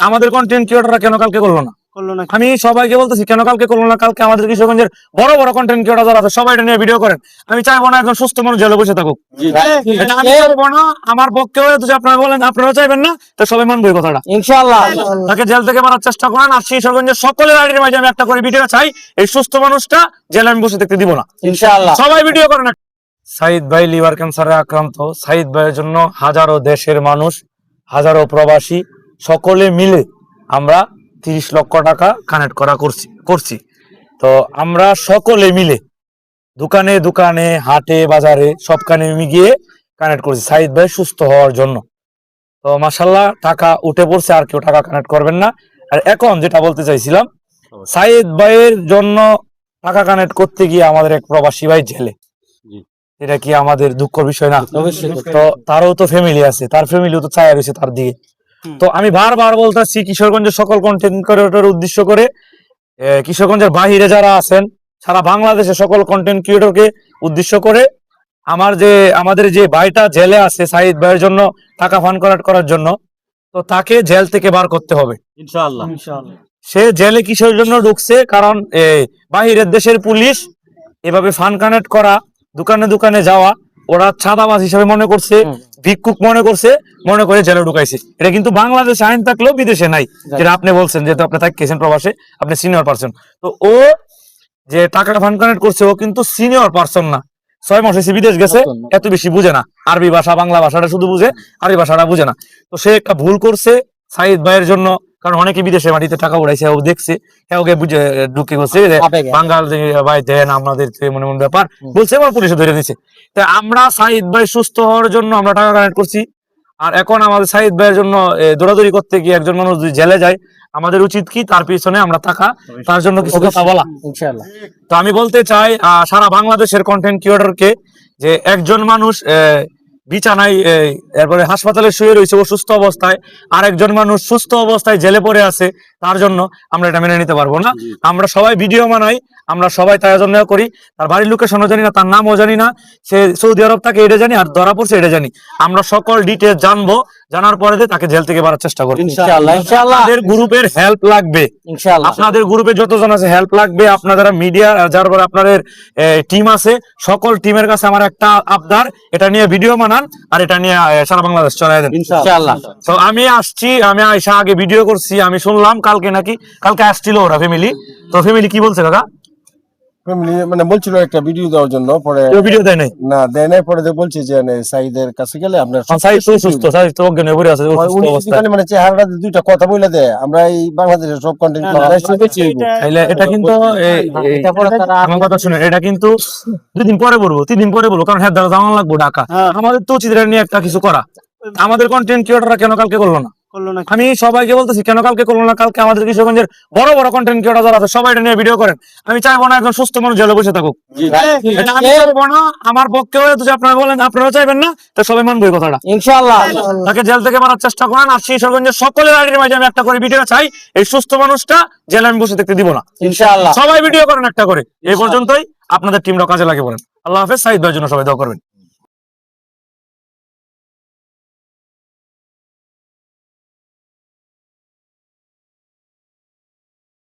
আমাদের কন্টেন্ট ক্রিয়েটররা কেন কালকে করলো না? আমি সবাইকে বলতেছি কেন কালকে করলো না। কালকে আমাদের কিশোরগঞ্জের বড় বড় কন্টেন্ট ক্রিয়েটর যারা আছে সবাই এটা নিয়ে ভিডিও করেন। আমি চাইবো না একজন সুস্থ মানুষ জেলে বসে থাকুক। এটা আমি চাইবো না। আমার পক্ষেও যদি আপনারা বলেন আপনারাও চাইবেন না, তো সবাই মানবো এই কথাটা ইনশাআল্লাহ। তাকে জেল থেকে মারার চেষ্টা করেন। আর কিশোরগঞ্জের সকলের আইডির মাঝে আমি একটা করে ভিডিও চাই, এই সুস্থ মানুষটা জেলে আমি বসে থাকতে দিব না ইনশাআল্লাহ। সবাই ভিডিও করেন। সাইদ ভাই লিভার ক্যান্সারে আক্রান্ত। সাইদ ভাইয়ের জন্য হাজারো দেশের মানুষ, হাজারো প্রবাসী সকলে মিলে আমরা 30 লক্ষ টাকা কানেক্ট করছি। তো আমরা সকলে মিলে দোকানে দোকানে, হাটে বাজারে সবখানে গিয়ে কানেক্ট করছি সাইদ ভাই সুস্থ হওয়ার জন্য। তো মাশাআল্লাহ টাকা উঠে পড়ছে, আর কেউ টাকা কানেক্ট করবেন না। আর এখন যেটা বলতে চাইছিলাম, সাইদ ভাইয়ের জন্য টাকা কানেক্ট করতে গিয়ে আমাদের এক প্রবাসী ভাই জেলে। এটা কি আমাদের দুঃখের বিষয় না? তো তারও তো ফ্যামিলি আছে, তার ফ্যামিলিও তো চায় রয়েছে তার দিকে। তো আমি বারবার বলতেছি কিশোরগঞ্জের সকল কন্টেন্ট ক্রিয়েটর উদ্দেশ্য করে, কিশোরগঞ্জের বাহিরে যারা আছেন, সারা বাংলাদেশের সকল কন্টেন্ট ক্রিয়েটরকে উদ্দেশ্য করে, আমাদের যে ভাইটা জেলে আছে সাইদ ভাইয়ের জন্য টাকা ফান্ড করার জন্য, তো তাকে জেল থেকে বার করতে হবে ইনশাআল্লাহ। সে জেলে কিসের জন্য ঢুকছে? কারণ বাহিরের দেশের পুলিশ এভাবে ফান্ড কানেক্ট করা, দোকানে দোকানে যাওয়া, ওরা ছাদাবাজ হিসেবে মনে করছে, ভিক্ষুক মনে করে জেলে ঢুকাইছে। এটা কিন্তু বাংলাদেশে আইন থাকলেও বিদেশে নাই, যেটা আপনি বলছেন, যেহেতু আপনি থাকেছেন প্রবাসে, আপনি সিনিয়র পারসন। তো ও যে টাকাটা ফান্ড কানেক্ট করছে, ও কিন্তু সিনিয়র পারসন না। 6 মাস হয়েছে বিদেশ গেছে, এত বেশি বুঝে না আরবি ভাষা, বাংলা ভাষাটা শুধু বুঝে, আরবি ভাষাটা বুঝে না। তো সে একটা ভুল করছে সাইদ ভাইয়ের জন্য, কারণ অনেকে বিদেশে মাটিতে টাকা উড়াইছে, ও দেখছে, ওকে বুঝে ঢুকে গেছে বাঙ্গাল ভাই দেন আমাদের মনে মনে ব্যাপার বলছে, আমার পুলিশে ধরে দিচ্ছে। তা আমরা সাইদ ভাই সুস্থ হওয়ার জন্য আমরা টাকা কানেক্ট করছি। আর এখন আমাদের সাইদ ভাইয়ের জন্য দৌড়াদৌড়ি করতে গিয়ে একজন মানুষ যদি জেলে যায়, আমাদের উচিত কি তার পিছনে আমরা টাকা, তার জন্য কিছু কথা বলা ইনশাআল্লাহ। তো আমি বলতে চাই সারা বাংলাদেশের কন্টেন্ট ক্রিয়েটরকে, যে একজন মানুষ বিছানায় এরপরে হাসপাতালে শুয়ে রয়েছে অসুস্থ অবস্থায়, আর একজন মানুষ সুস্থ অবস্থায় জেলে পড়ে আছে, তার জন্য আমরা এটা মেনে নিতে পারবো না। আমরা সবাই ভিডিও বানাই, আমরা সবাই তার জন্য করি। তার বাড়ির লোকেশনও জানি না, তার নামও জানি না, সে সৌদি আরব থাকে এটা জানি, আর ধরা পড়ছে এটা জানি। আমরা সকল ডিটেইলস জানবো, জানার পরে তাকে জেল থেকে বাড়ার চেষ্টা করবো ইনশাআল্লাহ। আপনাদের গ্রুপের হেল্প লাগবে ইনশাআল্লাহ, আপনাদের গ্রুপে যতজন আছে হেল্প লাগবে, আপনারা মিডিয়া যার পরে আপনাদের টিম আছে, সকল টিমের কাছে আমার একটা আবদার, এটা নিয়ে ভিডিও বানান আর এটা নিয়ে সারা বাংলাদেশ চলাই দেন ইনশাআল্লাহ। তো আমি আইসা আগে ভিডিও করছি, আমি শুনলাম কালকে আসছিল ওরা ফ্যামিলি। তো ফ্যামিলি কি বলছে কাকা? ফ্যামিলি মানে বলছিল একটা ভিডিও দেওয়ার জন্য, পরে ভিডিও দেয় নাই, না দেয় নাই। পরে বলছে যে সাইদের কাছে গেলে আপনার সাইদ তো সুস্থ, সাইদ তো অজ্ঞান হয়ে পড়ে আছে অসুস্থ অবস্থায়, মানে চেহারাটা দুইটা কথা বলে দেয়। আমরা এই বাংলাদেশের সব কন্টেন্ট এটা কিন্তু আমার কথা শুনে, এটা কিন্তু 2 দিন পরে বলবো, 3 দিন পরে বলবো, কারণ হ্যাঁ দ্বারা জানানো লাগবো ঢাকা। আমাদের তো উচিত এটা নিয়ে একটা কিছু করা। আমাদের কন্টেন্ট ক্রিয়েটররা কেন কালকে করলো না? আমি সবাইকে বলতেছি কেন কালকে করলো না। কালকে আমাদের কিশোরগঞ্জের বড় বড় কন্টেন্ট ক্রিয়েটর যারা আছে সবাই এটা নিয়ে ভিডিও করেন। আমি চাইবো না একজন সুস্থ মানুষ জেলে বসে থাকুক। এটা আমি চাইবো না। আমার পক্ষেও যদি আপনারা বলেন আপনারাও চাইবেন না, তো সবাই মানবো এই কথাটা ইনশাআল্লাহ। তাকে জেল থেকে মারার চেষ্টা করেন। আর কিশোরগঞ্জের সকলের আইডির মাঝে আমি একটা করে ভিডিও চাই, এই সুস্থ মানুষটা জেলে আমি বসে থাকতে দিব না ইনশাআল্লাহ। সবাই ভিডিও করেন একটা করে। এই পর্যন্তই। আপনাদের টিমরা কাজে লাগে বলেন। আল্লাহ হাফেজ। সাইদ ভাইয়ের জন্য সবাই দোয়া করবেন।